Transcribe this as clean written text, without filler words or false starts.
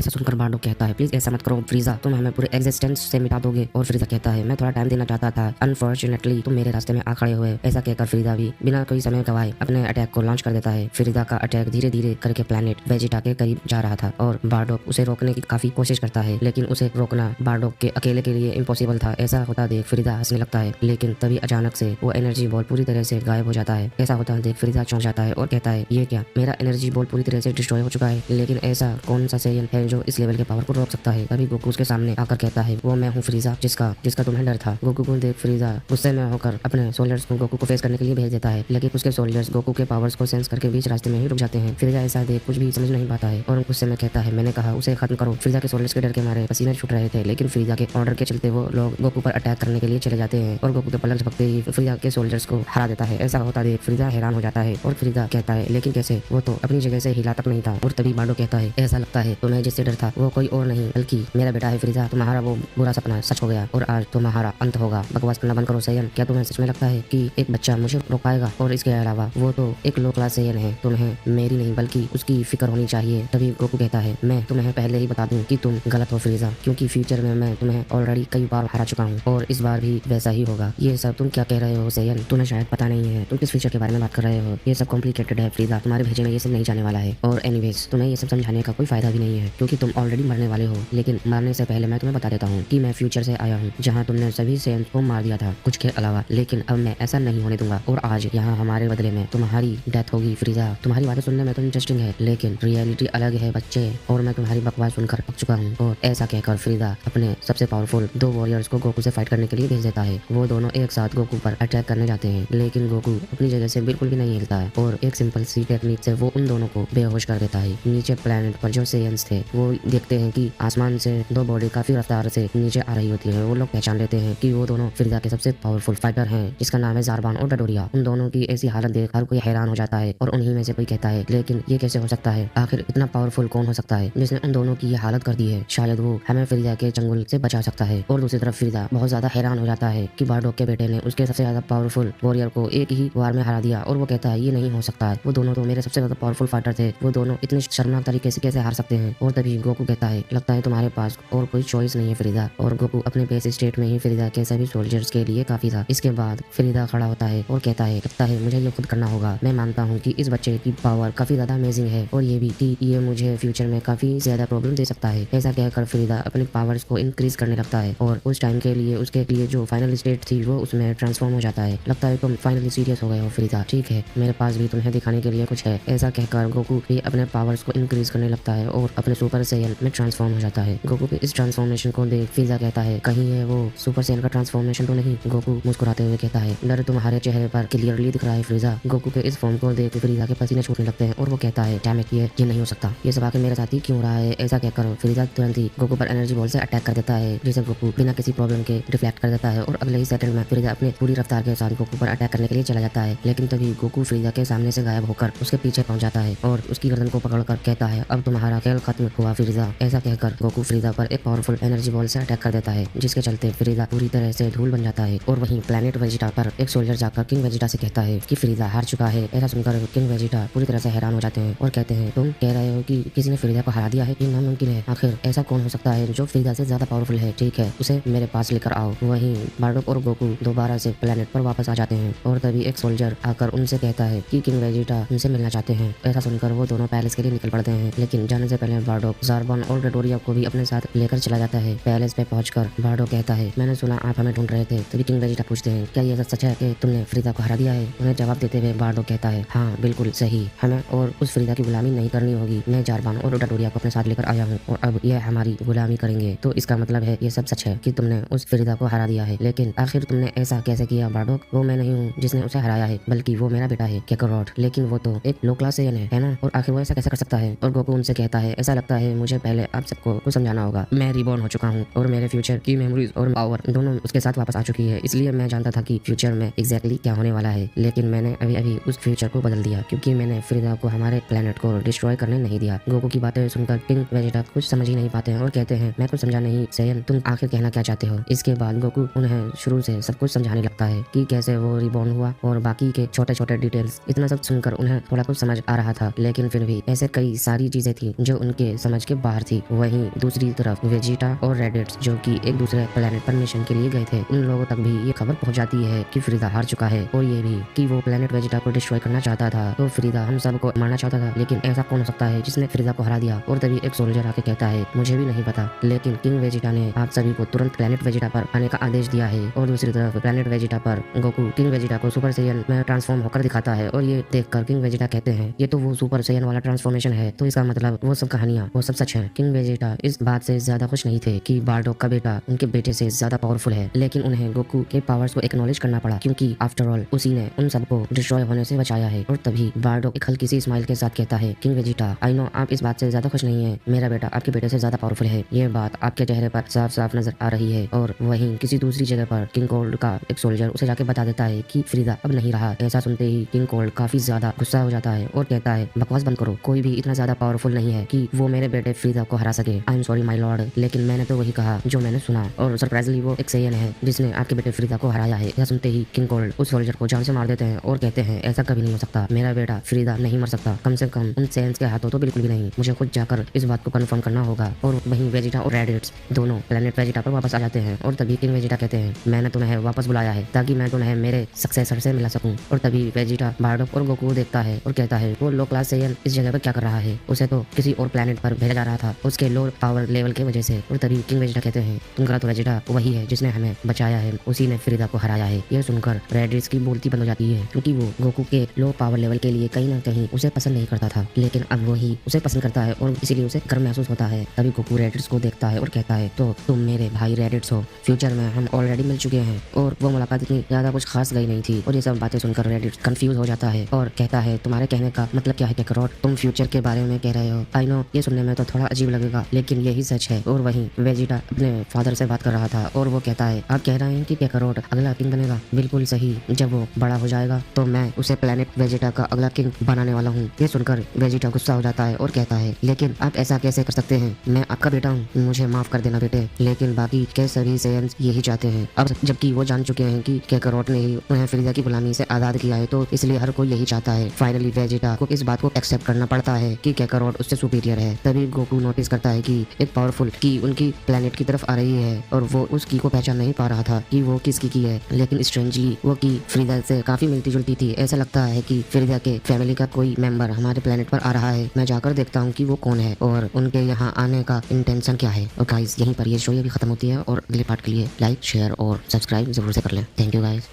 ऐसा सुनकर बार्डोक कहता है, प्लीज ऐसा मत करो फ्रीजा, तुम हमें पूरे एग्जिस्टेंस से मिटा दोगे। और फ्रीजा कहता है, मैं थोड़ा टाइम देना चाहता था, अनफॉर्चुनेटली तुम मेरे रास्ते में आ खड़े हुए। ऐसा कहकर फ्रीजा भी बिना कोई समय गवाए अपने अटैक को लॉन्च कर देता है। फ्रीजा का अटैक धीरे धीरे करके प्लेनेट वेजिटा के करीब जा रहा था और बार्डोक उसे रोकने की काफी कोशिश करता है, लेकिन उसे रोकना बार्डोक के अकेले के लिए इम्पॉसिबल था। ऐसा होता देख फ्रीजा हंसने लगता है, लेकिन तभी अचानक से वो एनर्जी बॉल पूरी तरह से गायब हो जाता है। ऐसा होता देख फ्रीजा चौंक जाता है और कहता है, ये क्या, मेरा एनर्जी बॉल पूरी तरह से डिस्ट्रॉय हो चुका है, लेकिन ऐसा कौन सा सेयन है जो इस लेवल के पावर को रोक सकता है। तभी गोकू उसके सामने आकर कहता है, वो मैं हूँ फ्रीजा, जिसका तुम्हें डर था। गोकू को देख फ्रीजा गुस्से में होकर अपने सोल्जर्स को गोकू को फेस करने के लिए भेज देता है, लेकिन उसके सोल्जर्स गोकू के पावर्स को सेंस करके बीच रास्ते में ही रुक जाते हैं। फ्रीजा ऐसा देख कुछ भी समझ नहीं पाता है और गुस्से में कहता है, मैंने कहा उसे खत्म करो। फ्रीजा के सोल्जर्स के डर के मारे पसीने छूट रहे थे, लेकिन फ्रीजा के ऑर्डर के चलते वो लोग गोकू पर अटैक करने के लिए चले जाते हैं और गोकू के पलक झपकते ही फ्रीजा के सोल्जर्स को हरा देता है। ऐसा होता देख फ्रीजा हैरान हो जाता है और फ्रीजा कहता है, लेकिन कैसे, वो तो अपनी जगह से हिला तक नहीं था। और तभी बार्डोक कहता है, ऐसा लगता है तुम्हें जिससे डर था वो कोई और नहीं बल्कि मेरा बेटा है फ्रीजा, तुम्हारा वो बुरा सपना सच हो गया और आज तुम्हारा अंत होगा। बकवास करना बंद करो सेयन, क्या तुम्हें सच में लगता है कि एक बच्चा मुझे रोक पाएगा? और इसके अलावा वो तो एक लो क्लास सेयन है, तुम्हें मेरी नहीं बल्कि उसकी फिक्र होनी चाहिए। तभी गोकू कहता है, मैं तुम्हें पहले ही बता दूं कि तुम गलत हो फ्रीजा, क्योंकि फ्यूचर में मैं तुम्हें ऑलरेडी कई बार हरा चुका हूँ और इस बार भी वैसा ही होगा। ये सब तुम क्या कह रहे हो सेयन? तुम्हें शायद पता नहीं है तुम किस फ्यूचर के बारे में बात कर रहे हो। ये सब कॉम्प्लिकेटेड है फ्रीजा, तुम्हारे भेजे में ये सब नहीं जाने वाला है। और एनीवेज तुम्हें ये सब समझाने का कोई फायदा भी नहीं है क्योंकि तुम ऑलरेडी मरने वाले हो। लेकिन मरने से पहले मैं तुम्हें बता देता हूँ कि मैं फ्यूचर से आया हूँ जहाँ तुमने सभी सेयन को मार दिया था कुछ के अलावा, लेकिन अब मैं ऐसा नहीं होने दूंगा और आज यहाँ हमारे बदले में तुम्हारी डेथ होगी फ्रीजा। तुम्हारी बातें सुनने में तो इंटरेस्टिंग है, लेकिन रियलिटी अलग है बच्चे, और मैं तुम्हारी बकवास सुनकर पक चुका हूँ। और ऐसा कहकर फ्रीजा अपने सबसे पावरफुल 2 वॉरियर्स को गोकू से फाइट करने के लिए भेज देता है। वो दोनों एक साथ गोकू पर अटैक करने जाते हैं, लेकिन गोकू अपनी जगह से बिल्कुल भी नहीं हिलता है और एक सिंपल सी टेक्निक से वो उन दोनों को बेहोश कर देता है। नीचे प्लेनेट पर जो सेयन्स थे वो देखते हैं कि आसमान से 2 बॉडी काफी रफ्तार से नीचे आ रही होती है। वो लोग पहचान लेते हैं कि वो दोनों फ्रीजा के सबसे पावरफुल फाइटर हैं, जिसका नाम है ज़ारबान और डोडोरिया। उन दोनों की ऐसी हालत देख हर कोई हैरान हो जाता है और उन्हीं में से कोई कहता है, लेकिन ये कैसे हो सकता है? आखिर इतना पावरफुल कौन हो सकता है जिसने उन दोनों की ये हालत कर दी है? शायद वो हमें फ्रीजा के चंगुल से बचा सकता है। और दूसरी तरफ फ्रीजा बहुत ज्यादा हैरान हो जाता है कि बार्डोक के बेटे ने उसके सबसे ज्यादा पावरफुल वॉरियर को एक ही वार में हरा दिया और वो कहता है, ये नहीं हो सकता है, वो दोनों तो मेरे सबसे ज्यादा पावरफुल फाइटर थे, वो दोनों इतने शर्मनाक तरीके से कैसे हार सकते हैं? और तभी गोकू कहता है, लगता है तुम्हारे पास और कोई चॉइस नहीं है फ्रीजा। और गोकू अपने बेस स्टेट में ही फ्रीजा के सभी सोल्जर्स के लिए काफी था। इसके बाद फ्रीजा खड़ा होता है और कहता है, लगता है मुझे ये खुद करना होगा। मैं मानता हूँ कि इस बच्चे की पावर काफी ज्यादा अमेजिंग है और ये भी कि ये मुझे फ्यूचर में काफी ज्यादा प्रॉब्लम दे सकता है। ऐसा कहकर फ्रीजा अपने पावर्स को इंक्रीज करने लगता है और उस टाइम के लिए उसके लिए जो फाइनल स्टेट थी वो उसमें ट्रांसफॉर्म हो जाता है। लगता है तुम फाइनली सीरियस हो गए हो फ्रीजा, ठीक है, मेरे पास भी तुम्हें दिखाने के लिए कुछ है। ऐसा कहकर गोकू भी अपने पावर्स को इंक्रीज करने लगता है और अपने सुपर सेयन में ट्रांसफॉर्म हो जाता है। गोकू के इस ट्रांसफॉर्मेशन को देख फ्रीजा कहता है, कहीं ये वो सुपर सेयन का ट्रांसफॉर्मेशन तो नहीं? गोकू मुस्कुराते हुए कहता है, डर तुम्हारे चेहरे पर क्लियरली दिख रहा है फ्रीजा। गोकू के इस फॉर्म को देख फ्रीजा के पसीने छूटने लगते हैं और वो कहता है, डैम इट, ये नहीं हो सकता, ये सब आके मेरे साथ ही क्यों हो रहा है? ऐसा कहकर फ्रीजा तुरंत ही गोकू पर एनर्जी बॉल से अटैक कर देता है, जिसे गोकू बिना किसी प्रॉब्लम के डिफ्लेक्ट कर देता है और अगले ही सेकंड में फ्रीजा अपने पूरी रफ्तार के साथ गोकू पर अटैक करने के लिए चला जाता है। लेकिन तभी गोकू फ्रीजा के सामने से गायब होकर उसके पीछे पहुंच जाता है और उसकी गर्दन को पकड़कर कहता है, अब तुम्हारा खेल खत्म हुआ फ्रीजा। ऐसा कहकर गोकू फ्रीजा पर एक पावरफुल एनर्जी बॉल से अटैक कर देता है, जिसके चलते फ्रीजा पूरी तरह से धूल बन जाता है। और वहीं प्लेनेट वेजिटा पर एक सोल्जर जाकर किंग वेजिटा से कहता है कि फ्रीजा हार चुका है। ऐसा सुनकर किंग वेजिटा पूरी तरह से हैरान हो जाते हैं और कहते हैं, तुम कह रहे हो कि किसी ने फ्रीजा को हरा दिया है? ये नामुमकिन है, आखिर ऐसा कौन हो सकता है जो फ्रीजा से ज्यादा पावरफुल है? ठीक है, उसे मेरे पास लेकर आओ। वहीं बार्डोक और गोकू दोबारा से प्लेनेट पर वापस आ जाते हैं और तभी एक सोल्जर आकर उनसे कहता है कि किंग वेजिटा उनसे मिलना चाहते हैं। ऐसा सुनकर वो दोनों पैलेस के लिए निकल पड़ते हैं, लेकिन जाने से पहले बार्डोक ज़ारबान और डोडोरिया को भी अपने साथ लेकर चला जाता है। पैलेस पे पहुंचकर बार्डोक कहता है, मैंने सुना आप हमें ढूंढ रहे थे। तभी किंग वेजिटा पूछते हैं, क्या ये सच है कि तुमने फ्रीजा को हरा दिया है? उन्हें जवाब देते हुए बार्डोक कहता है, हाँ बिल्कुल सही, हमें और उस फ्रीजा की गुलामी नहीं करनी होगी। मैं ज़ारबान और डोडोरिया को अपने साथ लेकर आया हूँ और अब यह हमारी गुलामी करेंगे। तो इसका मतलब है ये सब सच है कि तुमने उस फ्रीजा को हरा दिया है। लेकिन आखिर तुमने ऐसा कैसे किया बार्डोक? वो मैं नहीं हूँ जिसने उसे हराया है, बल्कि वो मेरा बेटा है केकारोट। लेकिन वो तो एक लो क्लास सेयन है ना, और आखिर वो ऐसा कैसे कर सकता है? और गोकू उनसे कहता है, ऐसा लगता है मुझे पहले आप सबको कुछ समझाना होगा। मैं रिबॉर्न हो चुका हूँ और मेरे फ्यूचर की मेमोरीज और पावर दोनों उसके साथ वापस आ चुकी है, इसलिए मैं जानता था कि फ्यूचर में एग्जैक्टली क्या होने वाला है। लेकिन मैंने अभी उस फ्यूचर को बदल दिया क्योंकि मैंने फ्रीजा को हमारे प्लेनेट को डिस्ट्रॉय करने नहीं दिया। गोकू की बातें सुनकर किंग वेजिटा कुछ समझ ही नहीं पाते हैं और कहते हैं, मैं कुछ समझा नहीं सेयन, तुम आखिर कहना क्या चाहते हो? इसके बाद गोकू उन्हें शुरू से सब कुछ समझाने लगता है कि कैसे वो रिबॉर्न हुआ और बाकी के छोटे छोटे डिटेल्स। इतना सब सुनकर उन्हें थोड़ा कुछ समझ आ रहा था, लेकिन फिर भी ऐसे कई सारी चीजें थी जो उनके समझ के बाहर थी। वहीं दूसरी तरफ वेजिटा और रेडिट्स जो कि एक दूसरे प्लेनेट पर मिशन के लिए गए थे, उन लोगों तक भी ये खबर पहुंच जाती है कि फ्रीदा हार चुका है और ये भी कि वो प्लेनेट वेजिटा को डिस्ट्रॉय करना चाहता था। तो फ्रीदा हम सबको मारना चाहता था, लेकिन ऐसा कौन हो सकता है जिसने फ्रीदा को हरा दिया। और तभी एक सोल्जर आके कहता है मुझे भी नहीं पता, लेकिन किंग वेजिटा ने आप सभी को तुरंत प्लेनेट वेजिटा पर आने का आदेश दिया है। और दूसरी तरफ प्लेनेट वेजिटा पर गोकू किंग वेजिटा को सुपर सैयन में ट्रांसफॉर्म होकर दिखाता है और ये देखकर किंग वेजिटा कहते हैं ये तो वो सुपर सैयन वाला ट्रांसफॉर्मेशन है, तो इसका मतलब वो सब कहानियां वो सब सच है। किंग वेजिटा इस बात से ज्यादा खुश नहीं थे कि बारडोक का बेटा उनके बेटे से ज्यादा पावरफुल है, लेकिन उन्हें गोकू के पावर्स को एक्नॉलेज करना पड़ा क्योंकि आफ्टर ऑल उसी ने उन सबको डिस्ट्रॉय होने से बचाया है। और तभी बारडोक एक हल्की सी स्माइल के साथ कहता है किंग वेजिटा आई नो आप इस बात से ज्यादा खुश नहीं है, मेरा बेटा आपके बेटे से ज्यादा पावरफुल है, ये बात आपके चेहरे पर साफ साफ नजर आ रही है। और वहीं किसी दूसरी जगह पर किंग कोल्ड का एक सोल्जर उसे जाके बता देता है कि फ्रीदा अब नहीं रहा। ऐसा सुनते ही किंग कोल्ड काफी ज्यादा गुस्सा हो जाता है और कहता है बकवास बंद करो, कोई भी इतना ज्यादा पावरफुल नहीं है कि वो मेरे बेटे फ्रीदा को हरा सके। I am sorry my Lord, लेकिन मैंने तो वही कहा जो मैंने सुना, और सरप्राइजली वो एक सैयन है जिसने आपके बेटे फ्रीदा को हराया है। यह सुनते ही किंग कोल्ड उस सोल्जर को जान से मार देते हैं और कहते हैं ऐसा कभी नहीं हो सकता, मेरा बेटा फ्रीदा नहीं मर सकता, कम से कम उन सैयन्स के हाथों तो बिल्कुल भी नहीं, मुझे खुद जाकर इस बात को कंफर्म करना होगा। और वहीं वेजिटा और रेडिट्स दोनों प्लेनेट वेजिटा पर वापस आ जाते हैं और तभी किंग वेजिटा कहते हैं मैंने तुम्हें वापस बुलाया है ताकि मैं तुम्हें मेरे सक्सेसर से मिला सकूं। और तभी वेजिटा बारडोक और गोकू देखता है और कहता है वो लो क्लास सैयन इस जगह पर क्या कर रहा है, उसे तो किसी और प्लेनेट पर भेजा जा रहा था उसके लो पावर लेवल की वजह से। और तभी किंग वेजिटा कहते हैं तुम गलत हो, वेजिटा वही है जिसने हमें बचाया है, उसी ने फ्रीदा को हराया है। यह सुनकर रेडिट्स की बोलती बंद हो जाती है क्योंकि वो गोकू के लो पावर लेवल के लिए कहीं ना कहीं उसे पसंद नहीं करता था, लेकिन अब वही उसे पसंद करता है और इसीलिए उसे गर्व महसूस होता है। तभी गोकू रेडिट्स को देखता है और कहता है तो तुम मेरे भाई रेडिट्स हो, फ्यूचर में हम ऑलरेडी मिल चुके हैं। और वो मुलाकात इतनी ज्यादा कुछ खास गई नहीं थी। और ये सब बातें सुनकर रेडिट्स कंफ्यूज हो जाता है और कहता है तुम्हारे कहने का मतलब क्या है कैकरोट, तुम फ्यूचर के बारे में कह रहे हो। आई नो ये सुनने में तो थोड़ा अजीब लगेगा, लेकिन यही सच है। और वहीं वेजिटा अपने फादर से बात कर रहा था और वो कहता है आप कह रहे हैं कि कैकरोट अगला किंग बनेगा, बिल्कुल सही, जब वो बड़ा हो जाएगा तो मैं उसे प्लेनेट वेजिटा का अगला किंग बनाने वाला हूँ। ये सुनकर वेजिटा गुस्सा हो जाता है और कहता है लेकिन आप ऐसा कैसे कर सकते हैं, मैं आपका बेटा हूँ, मुझे माफ कर देना बेटे, लेकिन बाकी के सभी सैयन्स यही चाहते हैं। अब जबकि वो जान चुके हैं कि कैकरोट ने ही उन्हें फ्रीदा की गुलामी से आजाद किया है, तो इसलिए हर कोई यही चाहता है। फाइनली वेजिटा को इस बात को एक्सेप्ट करना पड़ता है कि कैकरोट उससे सुपीरियर है। तभी गोकू नोटिस करता है कि एक पावरफुल की उनकी प्लेनेट की तरफ आ रही है और वो उस की को पहचान नहीं पा रहा था कि वो किसकी की है, लेकिन स्ट्रेंजली वो की फ्रीदा से काफी मिलती जुलती थी। ऐसा लगता है कि फ्रीदा के फैमिली का कोई मेंबर हमारे प्लेनेट पर आ रहा है, मैं जाकर देखता हूँ कि वो कौन है और उनके यहाँ आने का इंटेंशन क्या है। और गाइस यहीं पर ये शो भी खत्म होती है और अगले पार्ट के लिए लाइक शेयर और सब्सक्राइब जरूर से कर लें। Thank you guys.